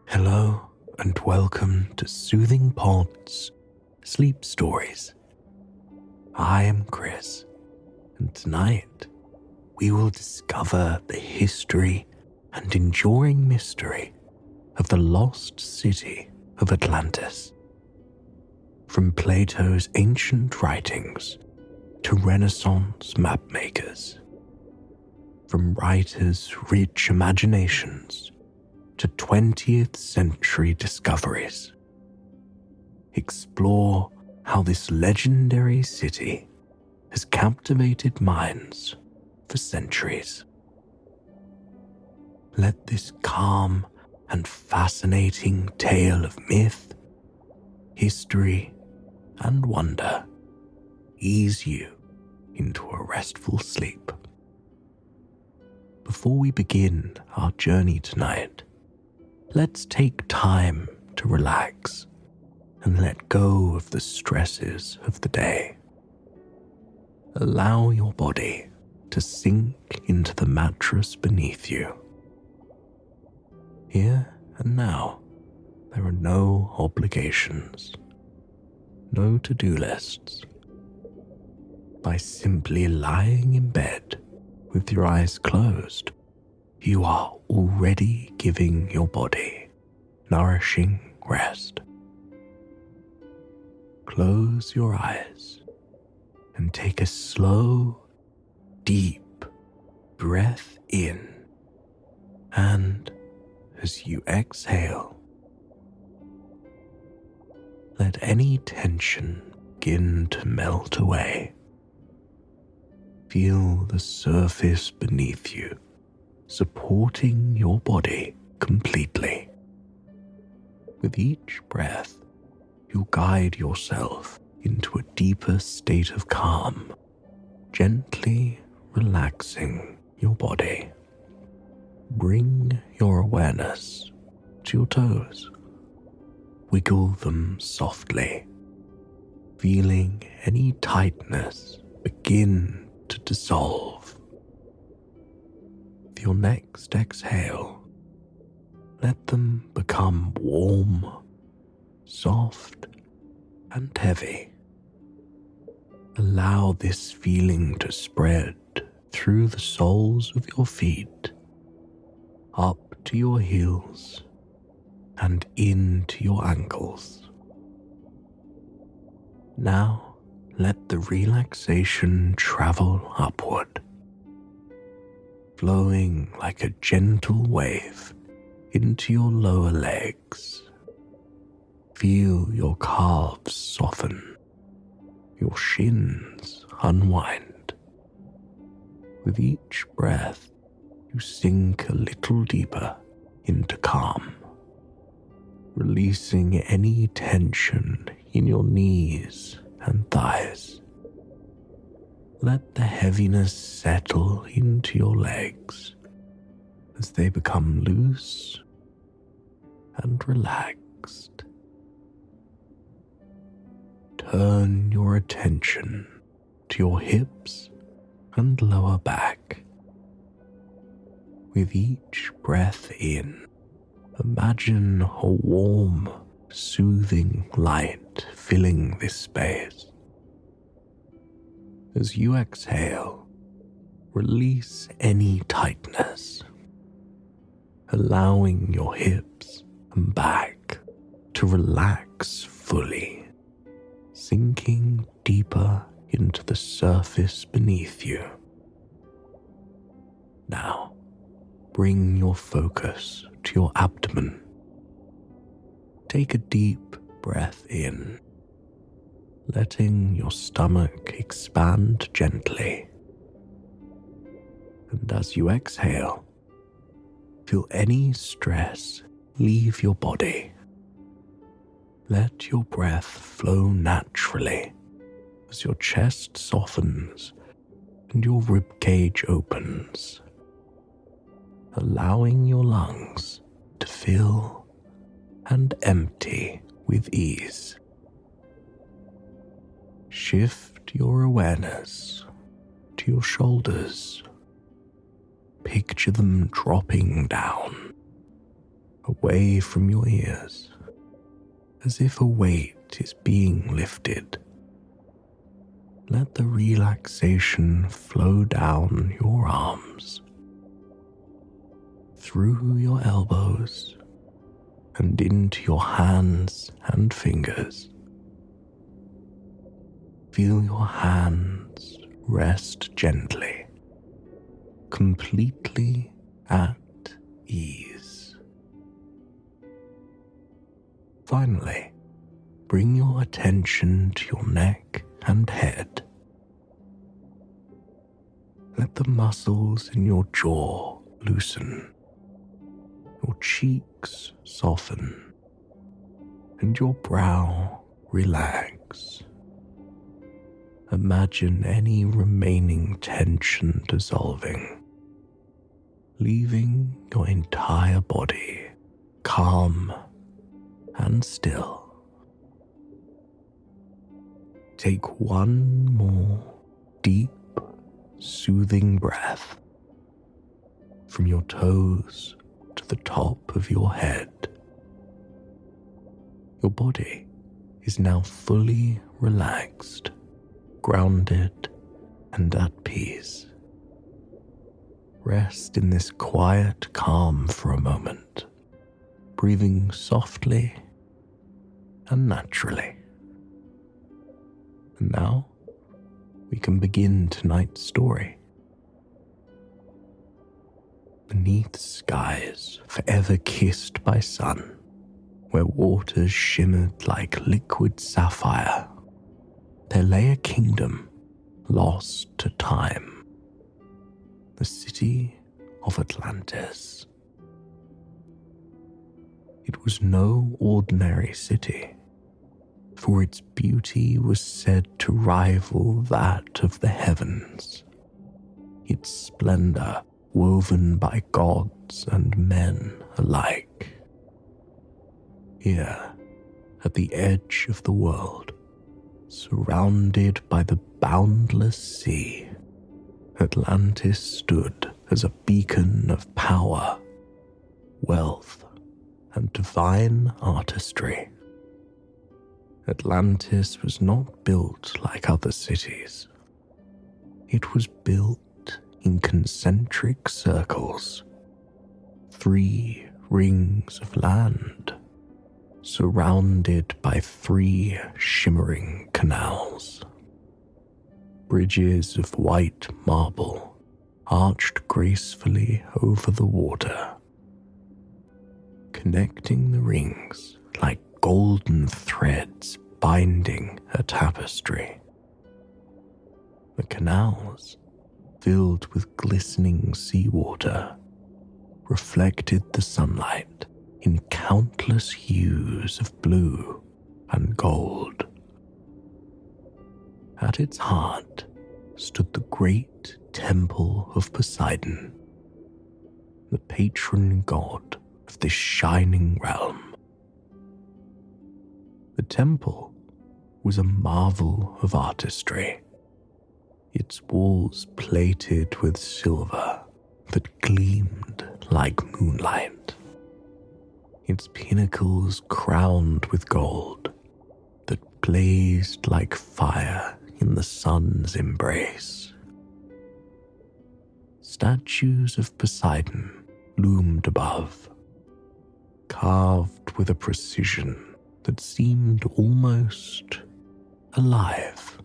Hello and welcome to Soothing Pod's Sleep Stories. I am Chris, and tonight we will discover the history and enduring mystery of the lost city of Atlantis. From Plato's ancient writings to Renaissance mapmakers, from writers' rich imaginations to 20th century discoveries. Explore how this legendary city has captivated minds for centuries. Let this calm and fascinating tale of myth, history, and wonder ease you into a restful sleep. Before we begin our journey tonight, let's take time to relax and let go of the stresses of the day. Allow your body to sink into the mattress beneath you. Here and now, there are no obligations, no to-do lists. By simply lying in bed with your eyes closed, you are already giving your body nourishing rest. Close your eyes and take a slow, deep breath in, and as you exhale, let any tension begin to melt away. Feel the surface beneath you supporting your body completely. With each breath, you guide yourself into a deeper state of calm, gently relaxing your body. Bring your awareness to your toes. Wiggle them softly, feeling any tightness begin to dissolve. With your next exhale, let them become warm, soft, and heavy. Allow this feeling to spread through the soles of your feet, up to your heels, and into your ankles. Now, let the relaxation travel upward, flowing like a gentle wave into your lower legs. Feel your calves soften, your shins unwind. With each breath, you sink a little deeper into calm, releasing any tension in your knees and thighs. Let the heaviness settle into your legs as they become loose and relaxed. Turn your attention to your hips and lower back. With each breath in, imagine a warm, soothing light filling this space. As you exhale, release any tightness, allowing your hips and back to relax fully, sinking deeper into the surface beneath you. Now, bring your focus to your abdomen. Take a deep breath in, letting your stomach expand gently. And as you exhale, feel any stress leave your body. Let your breath flow naturally as your chest softens and your ribcage opens, allowing your lungs to fill and empty with ease. Shift your awareness to your shoulders. Picture them dropping down, away from your ears, as if a weight is being lifted. Let the relaxation flow down your arms, through your elbows, and into your hands and fingers. Feel your hands rest gently, completely at ease. Finally, bring your attention to your neck and head. Let the muscles in your jaw loosen, your cheeks soften, and your brow relax. Imagine any remaining tension dissolving, leaving your entire body calm and still. Take one more deep, soothing breath from your toes to the top of your head. Your body is now fully relaxed, grounded, and at peace. Rest in this quiet calm for a moment, breathing softly and naturally. And now we can begin tonight's story. Beneath skies forever kissed by sun, where waters shimmered like liquid sapphire, there lay a kingdom lost to time, the city of Atlantis. It was no ordinary city, for its beauty was said to rival that of the heavens, its splendor woven by gods and men alike. Here, at the edge of the world, surrounded by the boundless sea, Atlantis stood as a beacon of power, wealth, and divine artistry. Atlantis was not built like other cities. It was built in concentric circles, 3 rings of land, surrounded by 3 shimmering canals. Bridges of white marble arched gracefully over the water, connecting the rings like golden threads binding a tapestry. The canals, filled with glistening seawater, reflected the sunlight in countless hues of blue and gold. At its heart stood the great temple of Poseidon, the patron god of this shining realm. The temple was a marvel of artistry, its walls plated with silver that gleamed like moonlight, its pinnacles crowned with gold that blazed like fire in the sun's embrace. Statues of Poseidon loomed above, carved with a precision that seemed almost alive.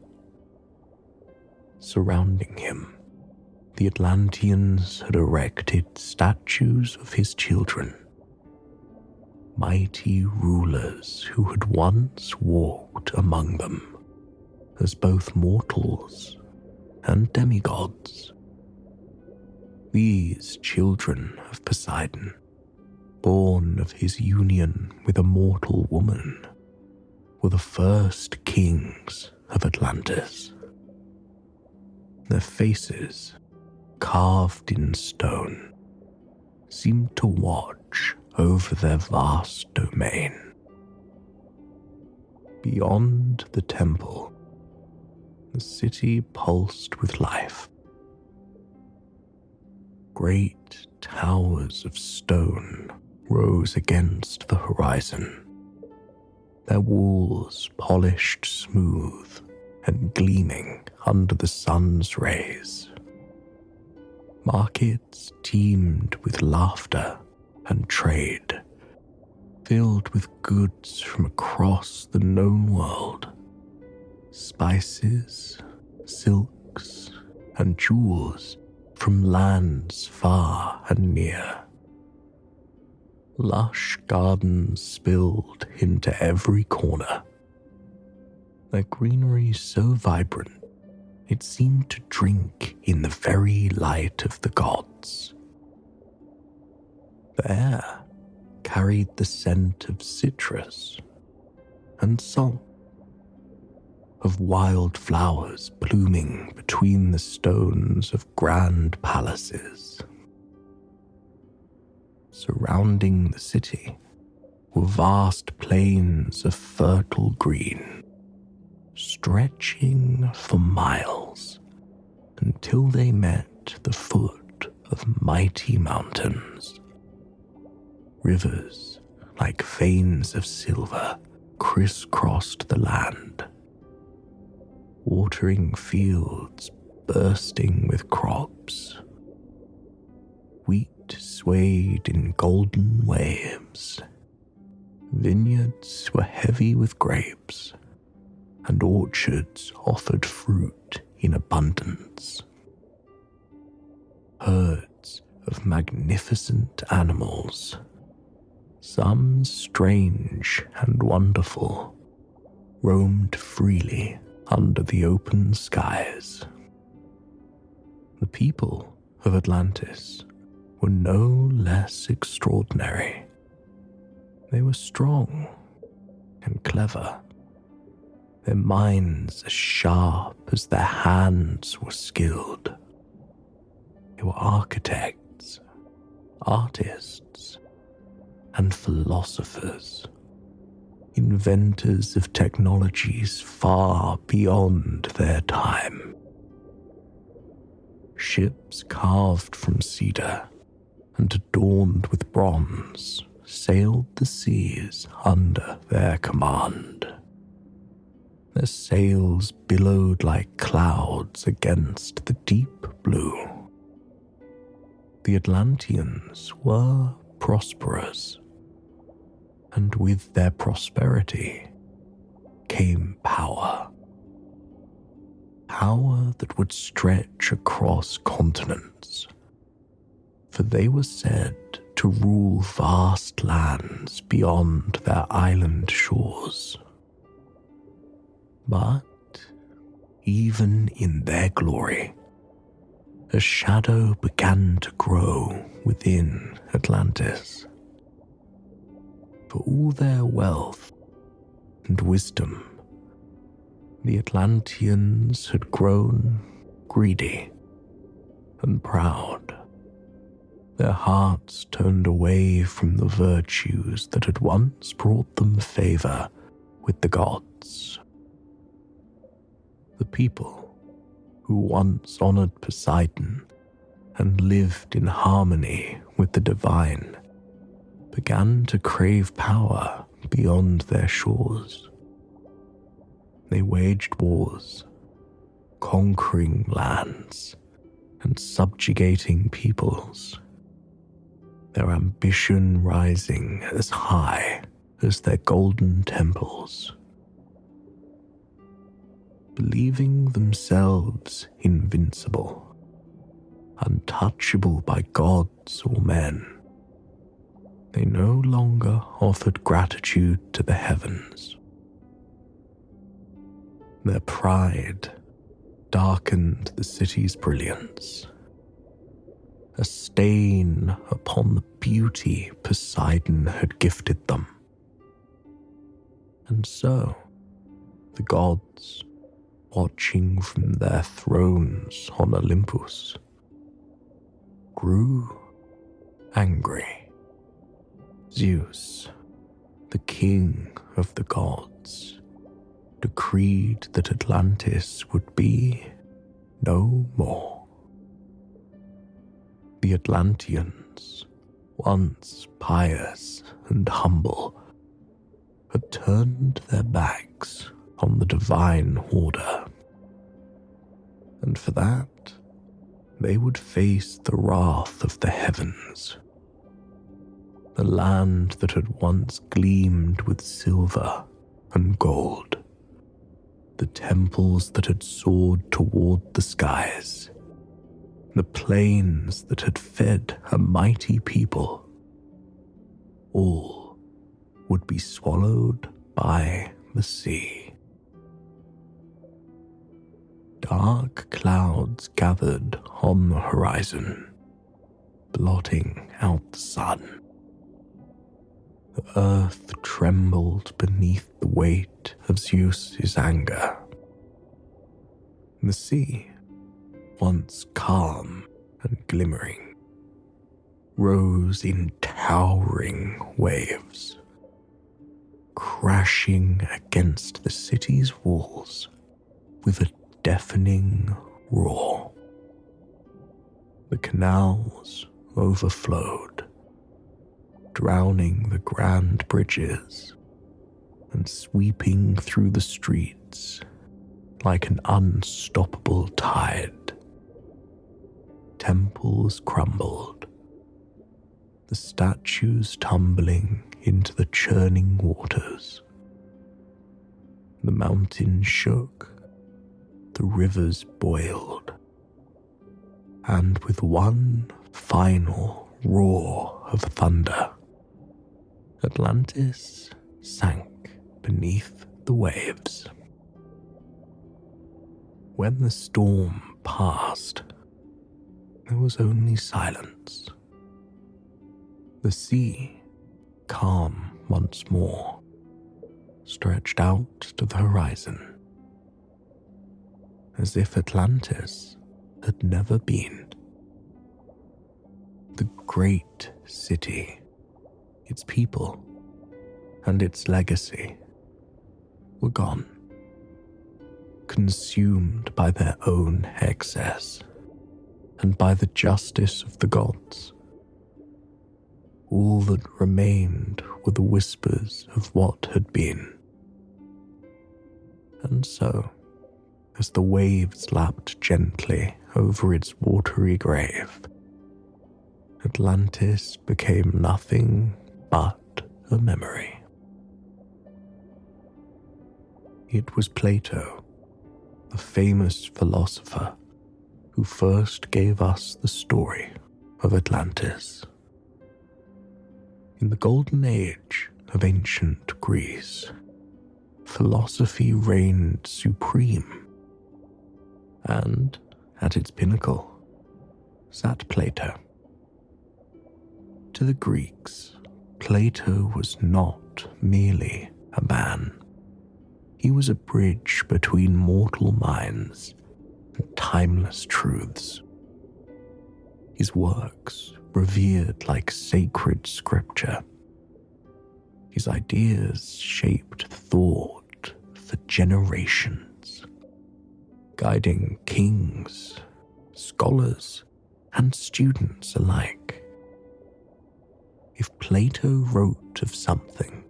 Surrounding him, the Atlanteans had erected statues of his children, mighty rulers who had once walked among them as both mortals and demigods. These children of Poseidon, born of his union with a mortal woman, were the first kings of Atlantis. Their faces, carved in stone, seemed to watch over their vast domain. Beyond the temple, the city pulsed with life. Great towers of stone rose against the horizon, their walls polished smooth and gleaming under the sun's rays. Markets teemed with laughter and trade, filled with goods from across the known world. Spices, silks, and jewels from lands far and near. Lush gardens spilled into every corner, their greenery so vibrant it seemed to drink in the very light of the gods. The air carried the scent of citrus and song, of wild flowers blooming between the stones of grand palaces. Surrounding the city were vast plains of fertile green, stretching for miles until they met the foot of mighty mountains. Rivers like veins of silver crisscrossed the land, watering fields bursting with crops. Wheat swayed in golden waves. Vineyards were heavy with grapes, and orchards offered fruit in abundance. Herds of magnificent animals, some strange and wonderful, roamed freely under the open skies. The people of Atlantis were no less extraordinary. They were strong and clever, their minds as sharp as their hands were skilled. They were architects, artists, and philosophers, inventors of technologies far beyond their time. Ships carved from cedar and adorned with bronze sailed the seas under their command. Their sails billowed like clouds against the deep blue. The Atlanteans were prosperous, and with their prosperity came power. Power that would stretch across continents, for they were said to rule vast lands beyond their island shores. But even in their glory, a shadow began to grow within Atlantis. For all their wealth and wisdom, the Atlanteans had grown greedy and proud. Their hearts turned away from the virtues that had once brought them favor with the gods. The people who once honored Poseidon and lived in harmony with the divine began to crave power beyond their shores. They waged wars, conquering lands and subjugating peoples, their ambition rising as high as their golden temples. Believing themselves invincible, untouchable by gods or men, they no longer offered gratitude to the heavens. Their pride darkened the city's brilliance, a stain upon the beauty Poseidon had gifted them. And so, the gods, watching from their thrones on Olympus, grew angry. Zeus, the king of the gods, decreed that Atlantis would be no more. The Atlanteans, once pious and humble, had turned their backs on the divine order. And for that, they would face the wrath of the heavens. The land that had once gleamed with silver and gold, the temples that had soared toward the skies, the plains that had fed a mighty people, all would be swallowed by the sea. Dark clouds gathered on the horizon, blotting out the sun. The earth trembled beneath the weight of Zeus's anger. The sea, once calm and glimmering, rose in towering waves, crashing against the city's walls with a deafening roar. The canals overflowed, drowning the grand bridges and sweeping through the streets like an unstoppable tide. Temples crumbled, the statues tumbling into the churning waters. The mountains shook, the rivers boiled, and with one final roar of thunder, Atlantis sank beneath the waves. When the storm passed, there was only silence. The sea, calm once more, stretched out to the horizon, as if Atlantis had never been. The great city, its people, and its legacy were gone, consumed by their own excess and by the justice of the gods. All that remained were the whispers of what had been. And so, as the waves lapped gently over its watery grave, Atlantis became nothing but a memory. It was Plato, the famous philosopher, who first gave us the story of Atlantis. In the golden age of ancient Greece, philosophy reigned supreme, and at its pinnacle sat Plato. To the Greeks, Plato was not merely a man. He was a bridge between mortal minds and timeless truths. His works revered like sacred scripture. His ideas shaped thought for generations, guiding kings, scholars, and students alike. If Plato wrote of something,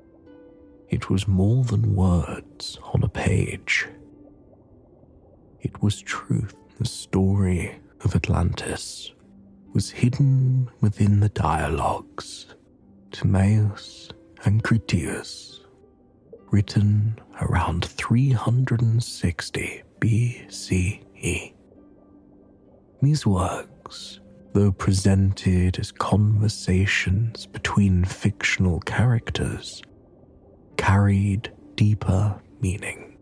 it was more than words on a page. It was truth. The story of Atlantis was hidden within the dialogues, Timaeus and Critias, written around 360 BCE. These works, though presented as conversations between fictional characters, carried deeper meaning.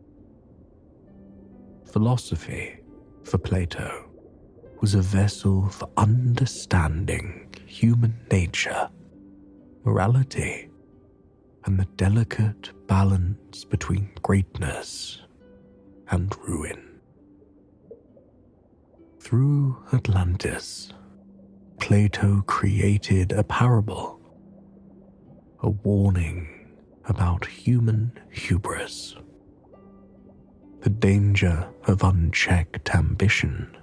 Philosophy, for Plato, was a vessel for understanding human nature, morality, and the delicate balance between greatness and ruin. Through Atlantis, Plato created a parable, a warning about human hubris, the danger of unchecked ambition,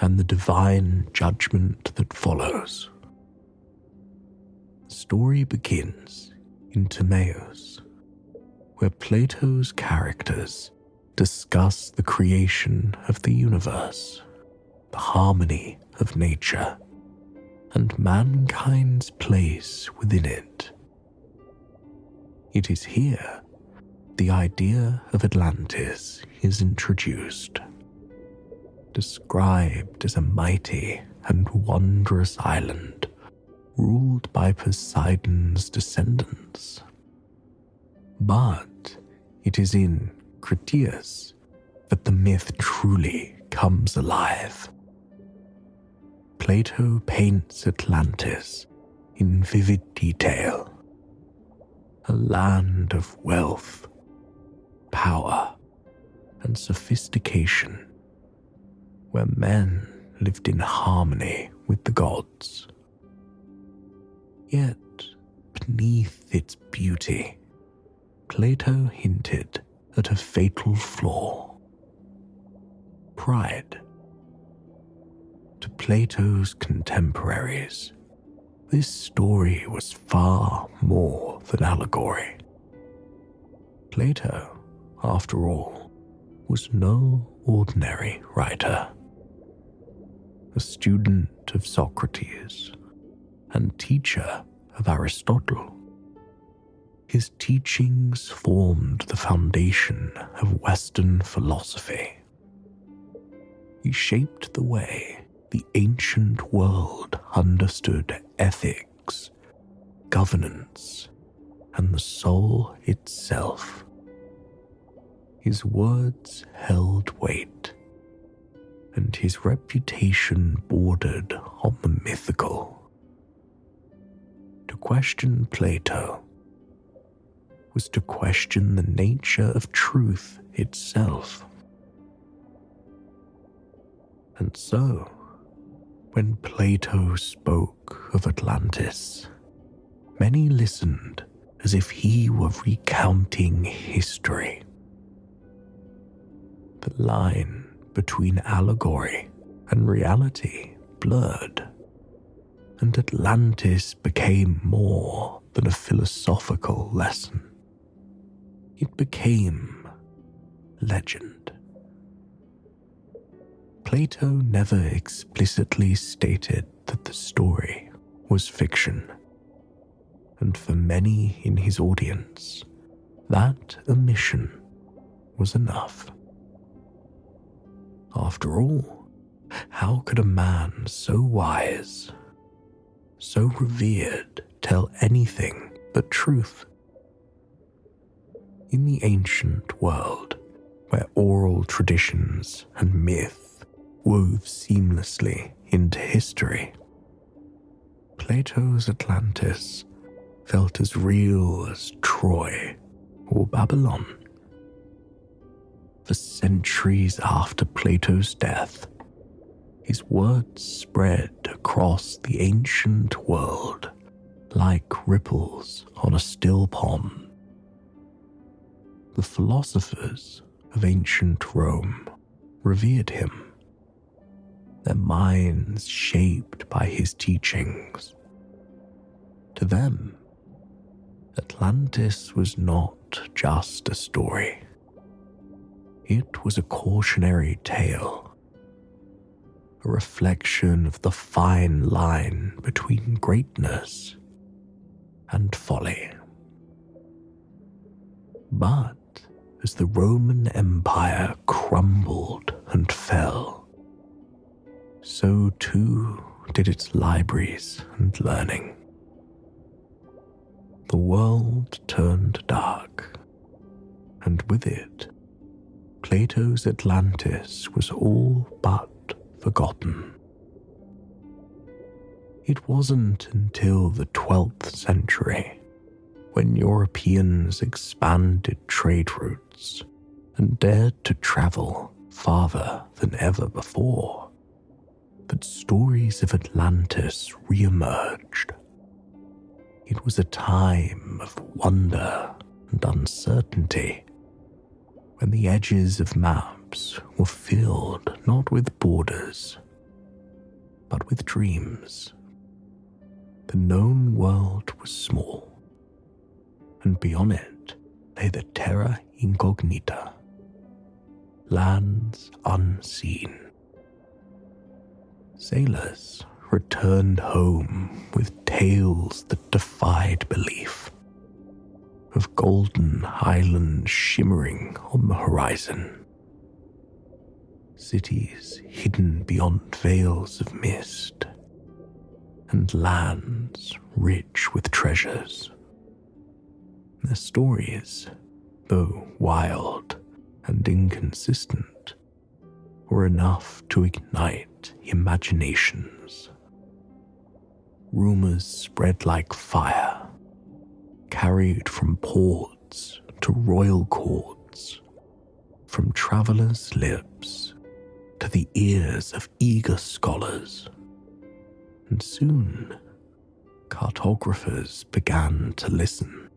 and the divine judgment that follows. The story begins in Timaeus, where Plato's characters discuss the creation of the universe, the harmony of nature, and mankind's place within it. It is here the idea of Atlantis is introduced, described as a mighty and wondrous island ruled by Poseidon's descendants. But it is in Critias that the myth truly comes alive. Plato paints Atlantis in vivid detail, a land of wealth, power, and sophistication, where men lived in harmony with the gods. Yet, beneath its beauty, Plato hinted at a fatal flaw: pride. To Plato's contemporaries, this story was far more than allegory. Plato, after all, was no ordinary writer. A student of Socrates and teacher of Aristotle, his teachings formed the foundation of Western philosophy. He shaped the way the ancient world understood ethics, governance, and the soul itself. His words held weight, and his reputation bordered on the mythical. To question Plato was to question the nature of truth itself. And so, when Plato spoke of Atlantis, many listened as if he were recounting history. The line between allegory and reality blurred, and Atlantis became more than a philosophical lesson. It became legend. Plato never explicitly stated that the story was fiction, and for many in his audience, that omission was enough. After all, how could a man so wise, so revered, tell anything but truth? In the ancient world, where oral traditions and myth wove seamlessly into history, Plato's Atlantis felt as real as Troy or Babylon. For centuries after Plato's death, his words spread across the ancient world like ripples on a still pond. The philosophers of ancient Rome revered him, their minds shaped by his teachings. To them, Atlantis was not just a story. It was a cautionary tale, a reflection of the fine line between greatness and folly. But as the Roman Empire crumbled and fell, so too did its libraries and learning. The world turned dark, and with it, Plato's Atlantis was all but forgotten. It wasn't until the 12th century, when Europeans expanded trade routes and dared to travel farther than ever before, that stories of Atlantis re-emerged. It was a time of wonder and uncertainty, when the edges of maps were filled not with borders, but with dreams. The known world was small, and beyond it lay the terra incognita, lands unseen. Sailors returned home with tales that defied belief, of golden islands shimmering on the horizon, cities hidden beyond veils of mist, and lands rich with treasures. Their stories, though wild and inconsistent, were enough to ignite imaginations. Rumors spread like fire, carried from ports to royal courts, from travelers' lips to the ears of eager scholars. And soon, cartographers began to listen.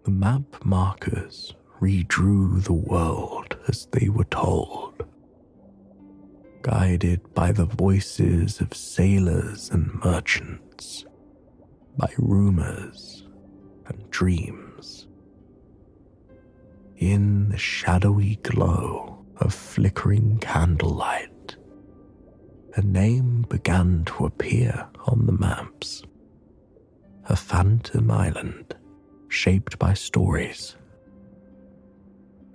The map markers redrew the world as they were told, guided by the voices of sailors and merchants, by rumors and dreams. In the shadowy glow of flickering candlelight, a name began to appear on the maps. A phantom island shaped by stories.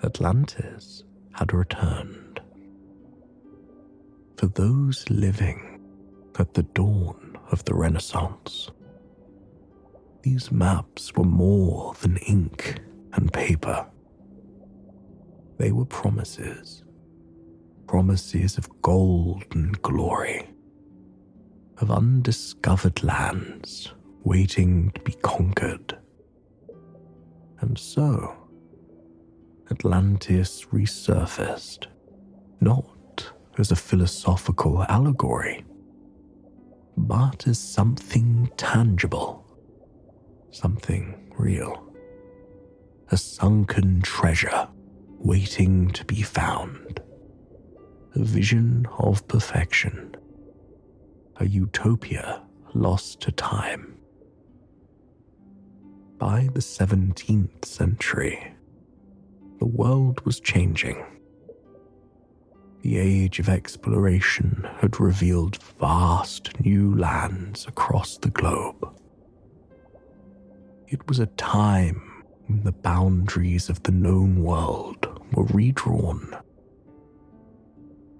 Atlantis had returned. For those living at the dawn of the Renaissance, these maps were more than ink and paper. They were promises, promises of gold and glory, of undiscovered lands waiting to be conquered. And so, Atlantis resurfaced, not as a philosophical allegory, but as something tangible, something real, a sunken treasure waiting to be found, a vision of perfection, a utopia lost to time. By the 17th century, the world was changing. The age of exploration had revealed vast new lands across the globe. It was a time when the boundaries of the known world were redrawn,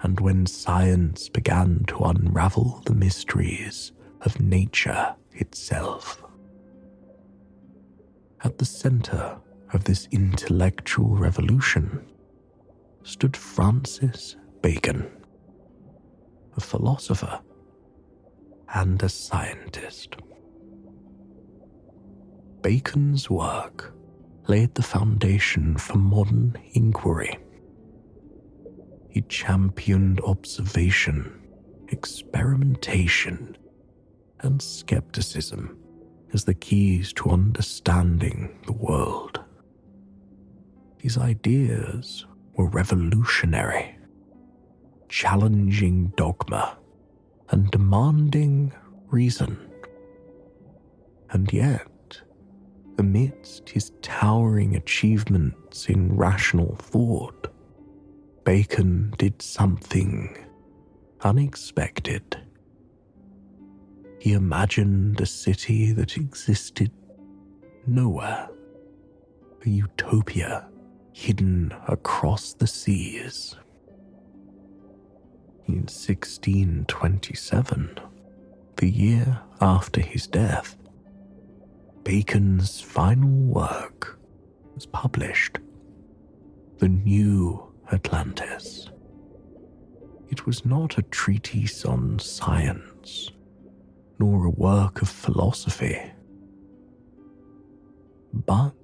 and when science began to unravel the mysteries of nature itself. At the center of this intellectual revolution stood Francis Bacon, a philosopher and a scientist. Bacon's work laid the foundation for modern inquiry. He championed observation, experimentation, and skepticism as the keys to understanding the world. His ideas were revolutionary, challenging dogma and demanding reason. And yet, amidst his towering achievements in rational thought, Bacon did something unexpected. He imagined a city that existed nowhere, a utopia hidden across the seas. In 1627, the year after his death, Bacon's final work was published, The New Atlantis. It was not a treatise on science, nor a work of philosophy, but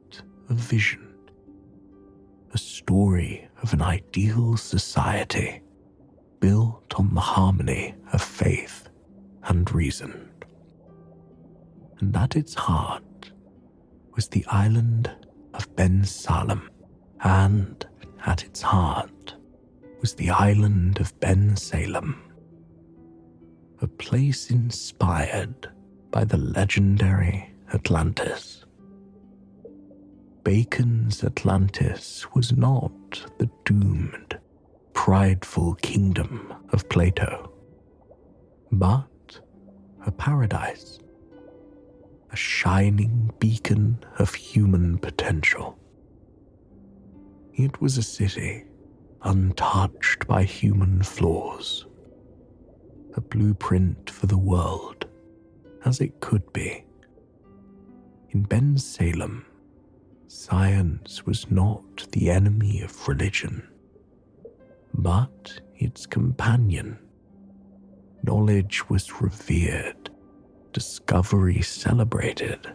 a vision, a story of an ideal society built on the harmony of faith and reason. And at its heart was the island of Ben Salem, and at its heart was the island of Ben Salem, a place inspired by the legendary Atlantis. Bacon's Atlantis was not the doomed, prideful kingdom of Plato, but a paradise, a shining beacon of human potential. It was a city untouched by human flaws, a blueprint for the world as it could be. In Ben Salem, science was not the enemy of religion, but its companion. Knowledge was revered, discovery celebrated.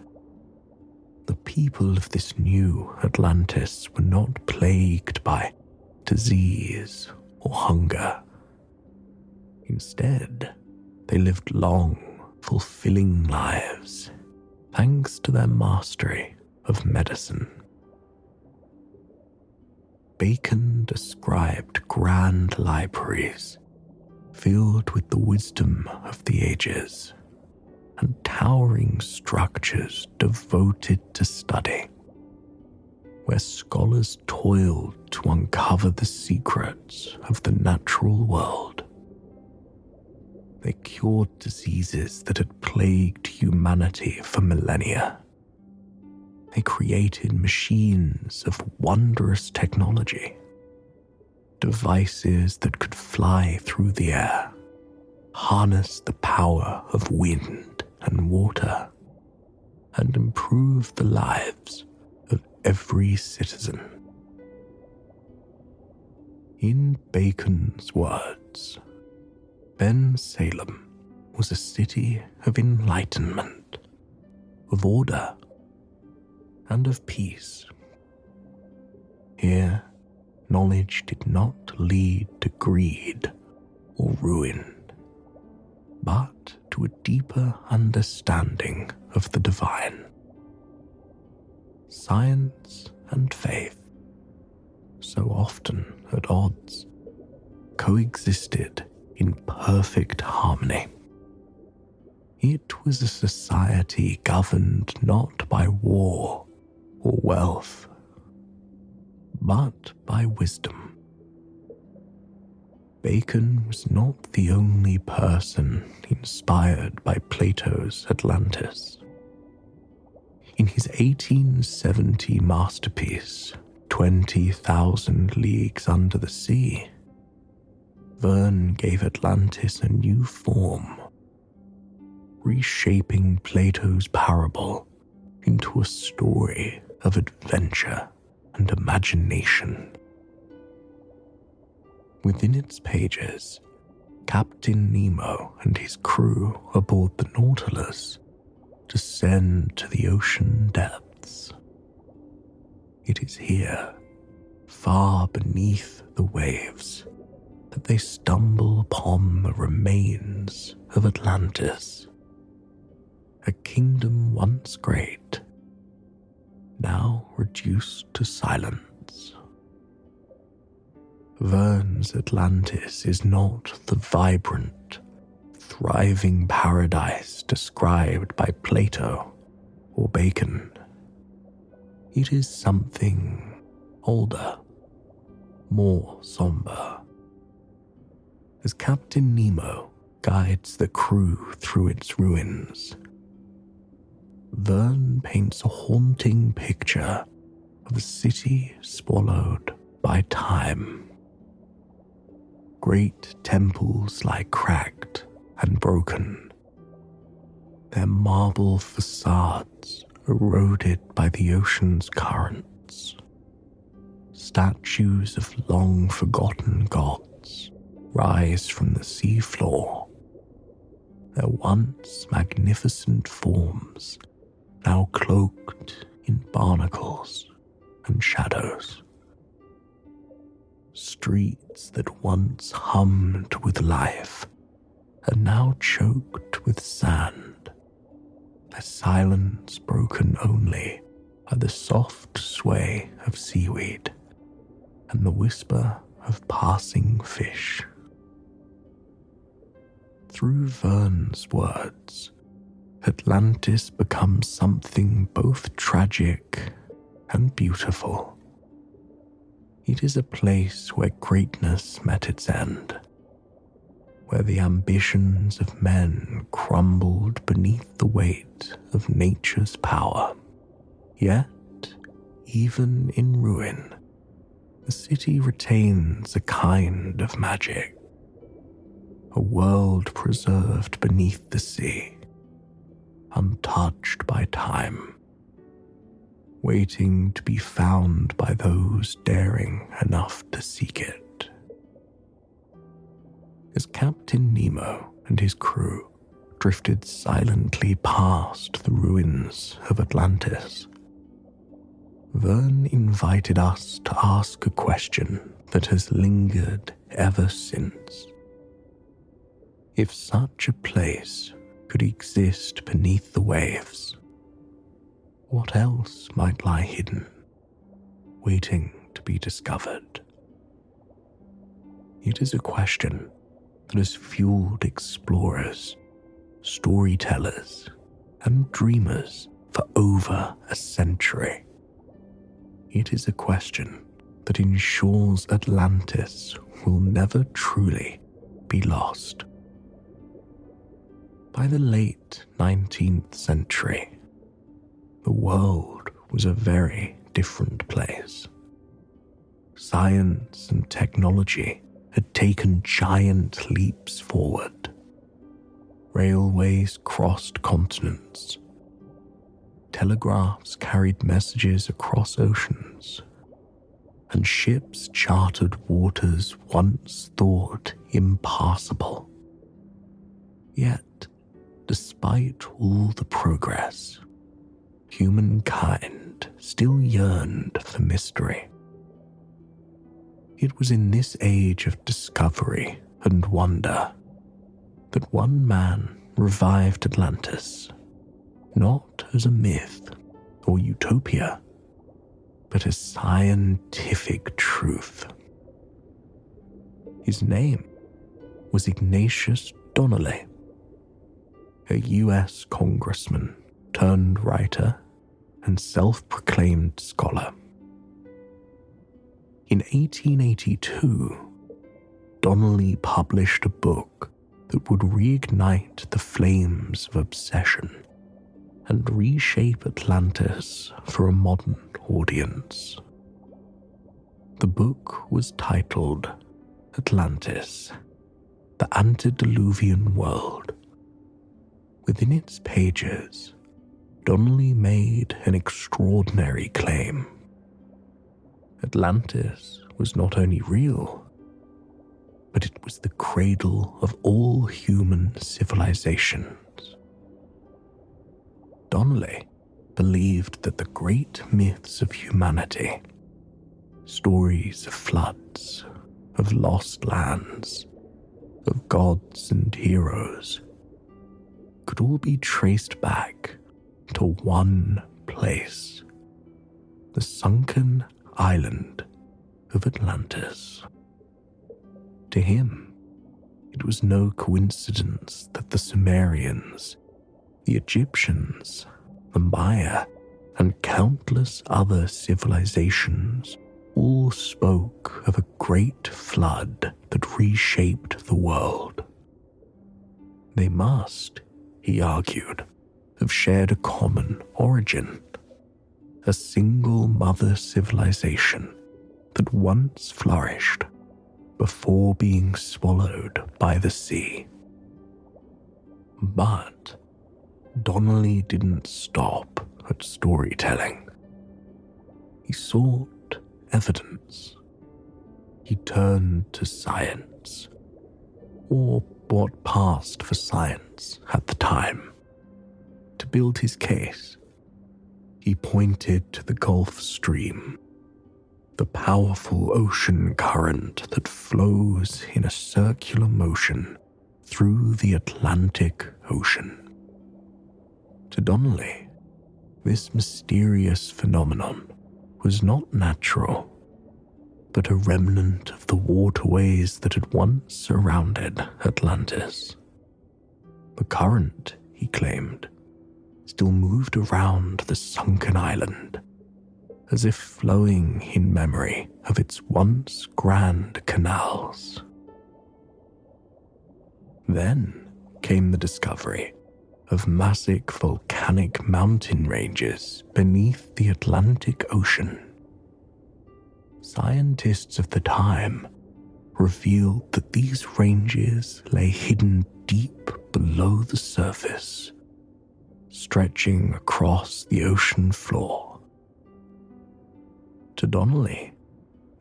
The people of this new Atlantis were not plagued by disease or hunger. Instead, they lived long, fulfilling lives, thanks to their mastery of medicine. Bacon described grand libraries filled with the wisdom of the ages and towering structures devoted to study, where scholars toiled to uncover the secrets of the natural world. They cured diseases that had plagued humanity for millennia. They created machines of wondrous technology, devices that could fly through the air, harness the power of wind and water, and improve the lives of every citizen. In Bacon's words, Ben Salem was a city of enlightenment, of order, and of peace. Here, knowledge did not lead to greed or ruin, but to a deeper understanding of the divine. Science and faith, so often at odds, coexisted in perfect harmony. It was a society governed not by war or wealth, but by wisdom. Bacon was not the only person inspired by Plato's Atlantis. In his 1870 masterpiece, 20,000 Leagues Under the Sea, Verne gave Atlantis a new form, reshaping Plato's parable into a story of adventure and imagination. Within its pages, Captain Nemo and his crew aboard the Nautilus descend to the ocean depths. It is here, far beneath the waves, that they stumble upon the remains of Atlantis, a kingdom once great, now reduced to silence. Verne's Atlantis is not the vibrant, thriving paradise described by Plato or Bacon. It is something older, more somber. As Captain Nemo guides the crew through its ruins, Verne paints a haunting picture of a city swallowed by time. Great temples lie cracked and broken, their marble facades eroded by the ocean's currents. Statues of long-forgotten gods rise from the seafloor, their once magnificent forms now cloaked in barnacles and shadows. Streets that once hummed with life are now choked with sand, their silence broken only by the soft sway of seaweed and the whisper of passing fish. Through Verne's words, Atlantis becomes something both tragic and beautiful. It is a place where greatness met its end, where the ambitions of men crumbled beneath the weight of nature's power. Yet, even in ruin, the city retains a kind of magic, a world preserved beneath the sea, untouched by time, waiting to be found by those daring enough to seek it. As Captain Nemo and his crew drifted silently past the ruins of Atlantis, Verne invited us to ask a question that has lingered ever since. If such a place could exist beneath the waves, what else might lie hidden, waiting to be discovered? It is a question that has fueled explorers, storytellers, and dreamers for over a century. It is a question that ensures Atlantis will never truly be lost. By the late 19th century, the world was a very different place. Science and technology had taken giant leaps forward. Railways crossed continents. Telegraphs carried messages across oceans, and ships charted waters once thought impassable. Yet, despite all the progress, humankind still yearned for mystery. It was in this age of discovery and wonder that one man revived Atlantis, not as a myth or utopia, but as scientific truth. His name was Ignatius Donnelly, a US congressman turned writer and self-proclaimed scholar. In 1882, Donnelly published a book that would reignite the flames of obsession and reshape Atlantis for a modern audience. The book was titled Atlantis, the Antediluvian World. Within its pages, Donnelly made an extraordinary claim. Atlantis was not only real, but it was the cradle of all human civilizations. Donnelly believed that the great myths of humanity, stories of floods, of lost lands, of gods and heroes, could all be traced back to one place, the sunken island of Atlantis. To him, it was no coincidence that the Sumerians, the Egyptians, the Maya, and countless other civilizations all spoke of a great flood that reshaped the world. They must, he argued, have shared a common origin, a single mother civilization that once flourished before being swallowed by the sea. But Donnelly didn't stop at storytelling. He sought evidence. He turned to science, or what passed for science at the time. To build his case, he pointed to the Gulf Stream, the powerful ocean current that flows in a circular motion through the Atlantic Ocean. To Donnelly, this mysterious phenomenon was not natural, but a remnant of the waterways that had once surrounded Atlantis. The current, he claimed, still moved around the sunken island, as if flowing in memory of its once grand canals. Then came the discovery of massive volcanic mountain ranges beneath the Atlantic Ocean. Scientists of the time revealed that these ranges lay hidden deep below the surface, stretching across the ocean floor. To Donnelly,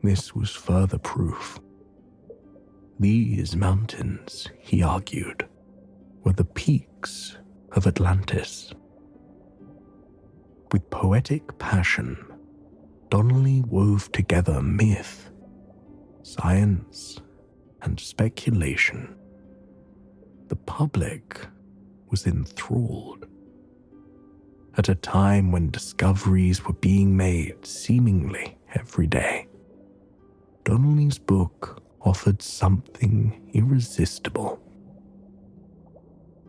this was further proof. These mountains, he argued, were the peaks of Atlantis. With poetic passion, Donnelly wove together myth, science, and speculation. The public was enthralled. At a time when discoveries were being made seemingly every day, Donnelly's book offered something irresistible.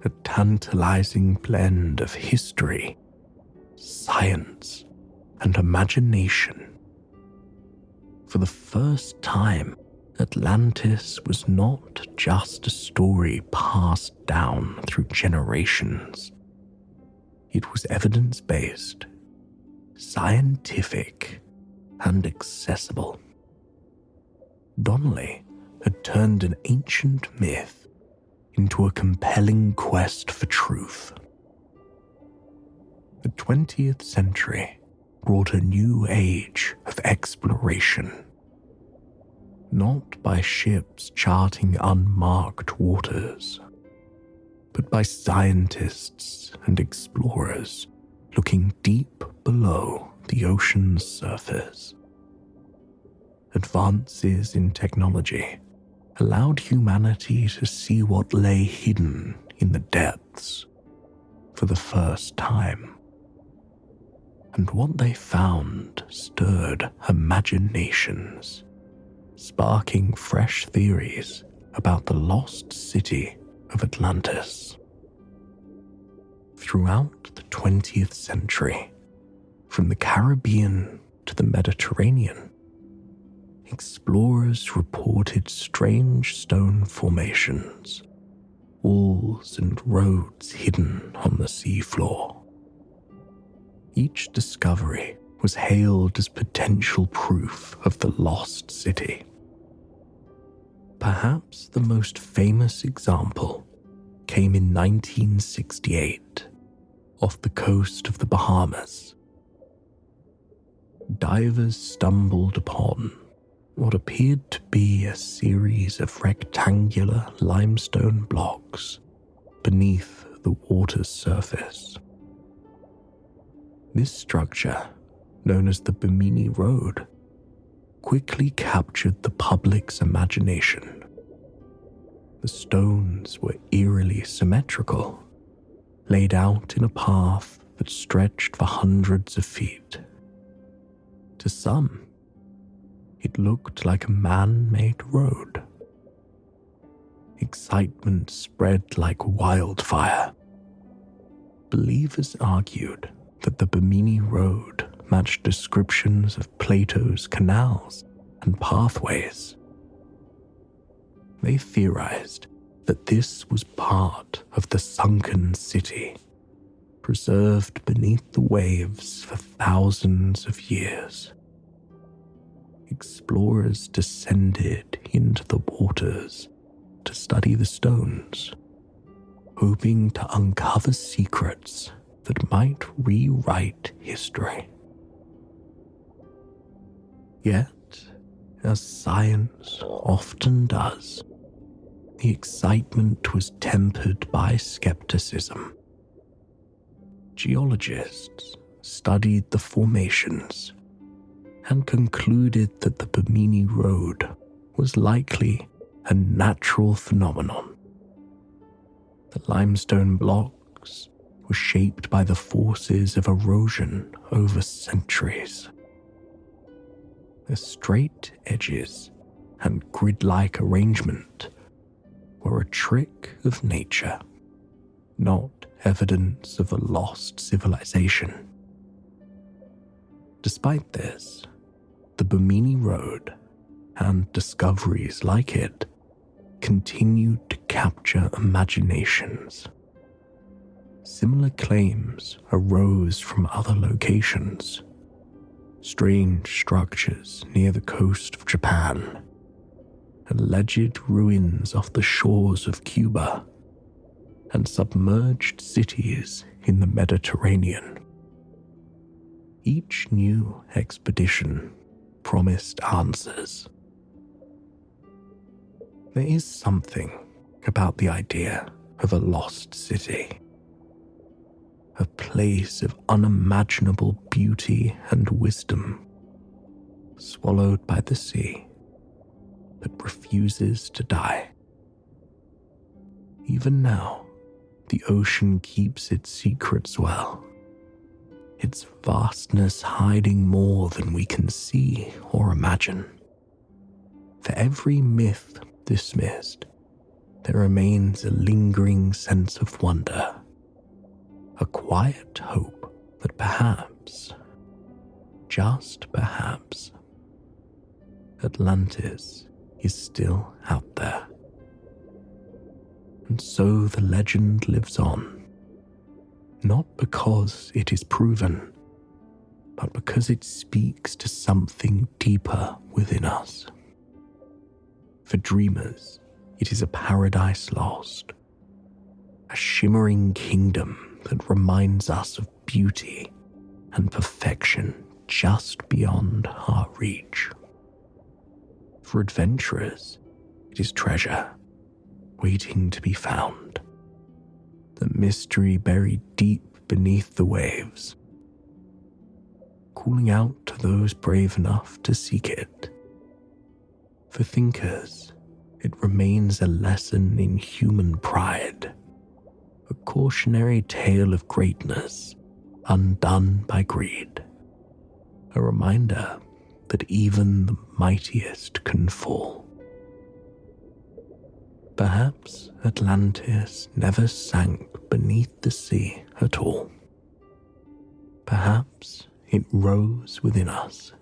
A tantalizing blend of history, science, and imagination. For the first time, Atlantis was not just a story passed down through generations. It was evidence-based, scientific, and accessible. Donnelly had turned an ancient myth into a compelling quest for truth. The 20th century brought a new age of exploration. Not by ships charting unmarked waters, but by scientists and explorers looking deep below the ocean's surface. Advances in technology allowed humanity to see what lay hidden in the depths for the first time. And what they found stirred imaginations, sparking fresh theories about the lost city of Atlantis. Throughout the 20th century, from the Caribbean to the Mediterranean, explorers reported strange stone formations, walls and roads hidden on the seafloor. Each discovery was hailed as potential proof of the lost city. Perhaps the most famous example came in 1968 off the coast of the Bahamas. Divers stumbled upon what appeared to be a series of rectangular limestone blocks beneath the water's surface. This structure, known as the Bimini Road, quickly captured the public's imagination. The stones were eerily symmetrical, laid out in a path that stretched for hundreds of feet. To some, it looked like a man-made road. Excitement spread like wildfire. Believers argued that the Bimini Road matched descriptions of Plato's canals and pathways. They theorized that this was part of the sunken city, preserved beneath the waves for thousands of years. Explorers descended into the waters to study the stones, hoping to uncover secrets that might rewrite history. Yet, as science often does, the excitement was tempered by skepticism. Geologists studied the formations and concluded that the Bimini Road was likely a natural phenomenon. The limestone blocks were shaped by the forces of erosion over centuries. The straight edges and grid-like arrangement were a trick of nature, not evidence of a lost civilization. Despite this, the Bimini Road and discoveries like it continued to capture imaginations. Similar claims arose from other locations: strange structures near the coast of Japan, alleged ruins off the shores of Cuba, and submerged cities in the Mediterranean. Each new expedition promised answers. There is something about the idea of a lost city, a place of unimaginable beauty and wisdom, swallowed by the sea, that refuses to die. Even now, the ocean keeps its secrets well, its vastness hiding more than we can see or imagine. For every myth dismissed, there remains a lingering sense of wonder, a quiet hope that perhaps, just perhaps, Atlantis is still out there. And so the legend lives on, not because it is proven, but because it speaks to something deeper within us. For dreamers, it is a paradise lost, a shimmering kingdom that reminds us of beauty and perfection just beyond our reach. For adventurers, it is treasure waiting to be found, the mystery buried deep beneath the waves, calling out to those brave enough to seek it. For thinkers, it remains a lesson in human pride, a cautionary tale of greatness undone by greed, a reminder that even the mightiest can fall. Perhaps Atlantis never sank beneath the sea at all. Perhaps it rose within us,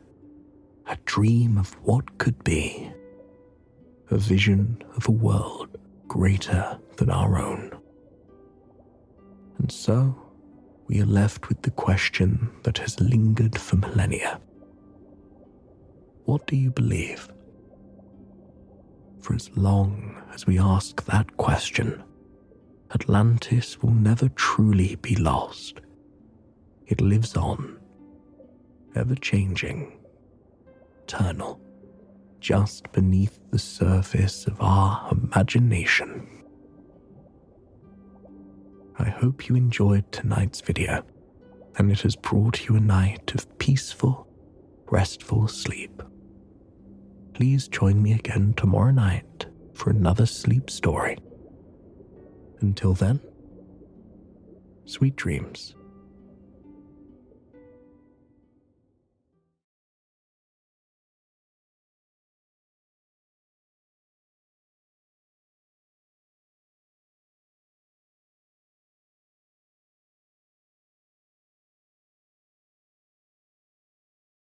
a dream of what could be, a vision of a world greater than our own. And so, we are left with the question that has lingered for millennia. What do you believe? For as long as we ask that question, Atlantis will never truly be lost. It lives on, ever-changing, eternal, just beneath the surface of our imagination. I hope you enjoyed tonight's video, and it has brought you a night of peaceful, restful sleep. Please join me again tomorrow night for another sleep story. Until then, sweet dreams.